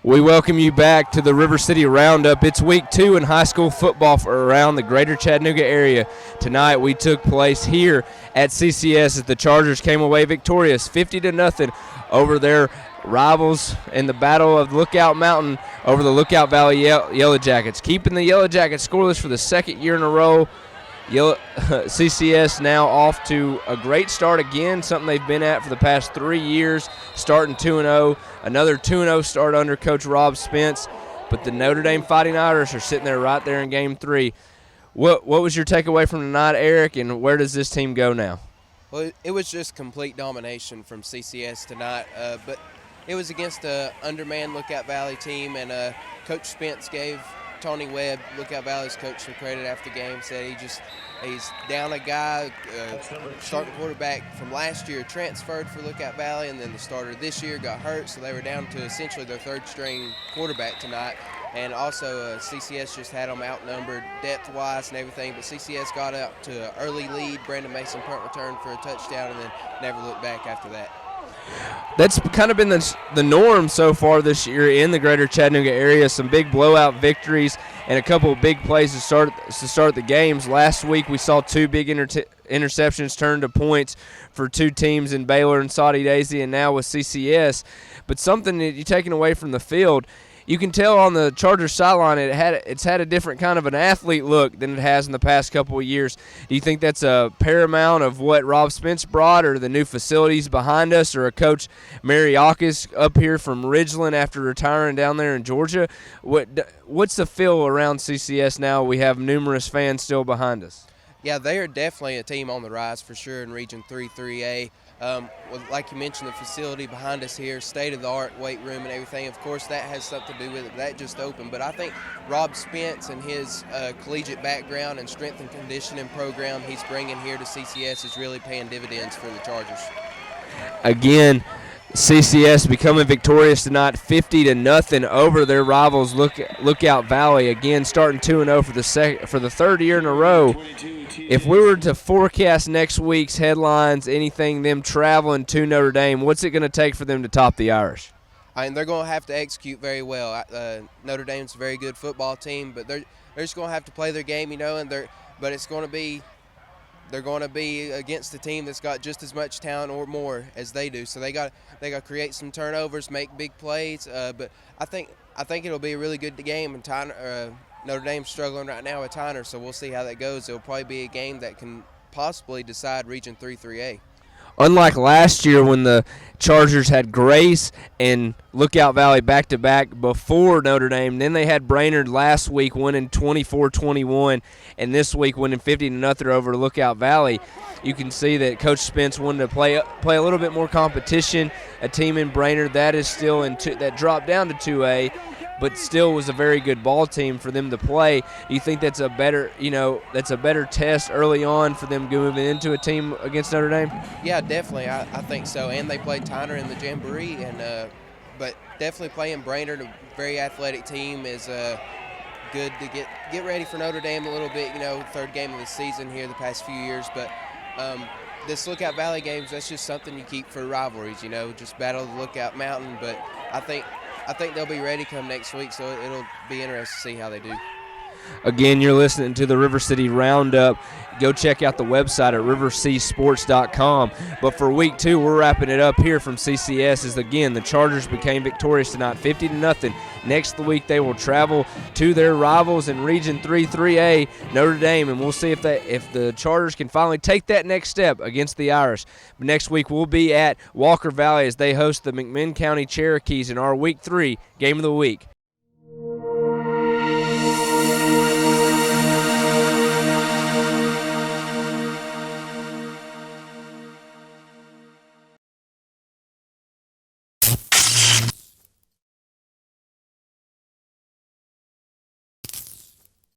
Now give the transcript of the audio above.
We welcome you back to the River City Roundup. It's week 2 in high school football for around the greater Chattanooga area. Tonight we took place here at CCS as the Chargers came away victorious 50-0 over their rivals in the Battle of Lookout Mountain over the Lookout Valley Yellow Jackets. Keeping the Yellow Jackets scoreless for the second year in a row. CCS now off to a great start again, something they've been at for the past 3 years, starting 2-0. Another 2-0 start under Coach Rob Spence. But the Notre Dame Fighting Irish are sitting there right there in Game 3. What was your takeaway from tonight, Eric, and where does this team go now? Well, it was just complete domination from CCS tonight, but it was against an undermanned Lookout Valley team, and Coach Spence gave Tony Webb, Lookout Valley's coach, some credit after the game. Said he's down a guy, starting quarterback from last year transferred for Lookout Valley, and then the starter this year got hurt, so they were down to essentially their third-string quarterback tonight. And also CCS just had them outnumbered depth-wise and everything, but CCS got up to an early lead. Brandon Mason punt return for a touchdown, and then never looked back after that. That's kind of been the norm so far this year in the greater Chattanooga area. Some big blowout victories and a couple of big plays to start the games. Last week we saw 2 big interceptions turn to points for 2 teams in Baylor and Saudi Daisy, and now with CCS. But something that you're taking away from the field, you can tell on the Chargers sideline it's had a different kind of an athlete look than it has in the past couple of years. Do you think that's a paramount of what Rob Spence brought, or the new facilities behind us, or a Coach Mariakis up here from Ridgeland after retiring down there in Georgia? What's the feel around CCS now? We have numerous fans still behind us. Yeah, they are definitely a team on the rise for sure in Region 3-3A. Like you mentioned, the facility behind us here, state-of-the-art weight room and everything. Of course, that has something to do with it. That just opened. But I think Rob Spence and his collegiate background and strength and conditioning program he's bringing here to CCS is really paying dividends for the Chargers. Again, CCS becoming victorious tonight, 50-0 over their rivals Lookout Valley. Again, starting 2-0 for the third year in a row. If we were to forecast next week's headlines, anything them traveling to Notre Dame, what's it going to take for them to top the Irish? I mean, they're going to have to execute very well. Notre Dame's a very good football team, but they're just going to have to play their game, but it's going to be. They're going to be against a team that's got just as much talent or more as they do. So they got to create some turnovers, make big plays. But I think it'll be a really good game. And Notre Dame's struggling right now with Tyner, so we'll see how that goes. It'll probably be a game that can possibly decide Region 3-3A. Unlike last year when the Chargers had Grace and Lookout Valley back-to-back before Notre Dame, then they had Brainerd last week winning 24-21, and this week winning 50-0 over Lookout Valley. You can see that Coach Spence wanted to play a little bit more competition. A team in Brainerd that is still that dropped down to 2A, but still was a very good ball team for them to play. Do you think that's a better test early on for them moving into a team against Notre Dame? Yeah, definitely. I think so. And they played Tyner in the Jamboree, but definitely playing Brainerd, a very athletic team, is good to get ready for Notre Dame a little bit. Third game of the season here the past few years, but this Lookout Valley games, that's just something you keep for rivalries. Just battle the Lookout Mountain, but I think they'll be ready come next week, so it'll be interesting to see how they do. Again, you're listening to the River City Roundup. Go check out the website at rivercsports.com. But for week 2, we're wrapping it up here from CCS as, again, the Chargers became victorious tonight, 50-0. Next week, they will travel to their rivals in Region 3-3A, Notre Dame, and we'll see if the Chargers can finally take that next step against the Irish. But next week, we'll be at Walker Valley as they host the McMinn County Cherokees in our Week 3 Game of the Week.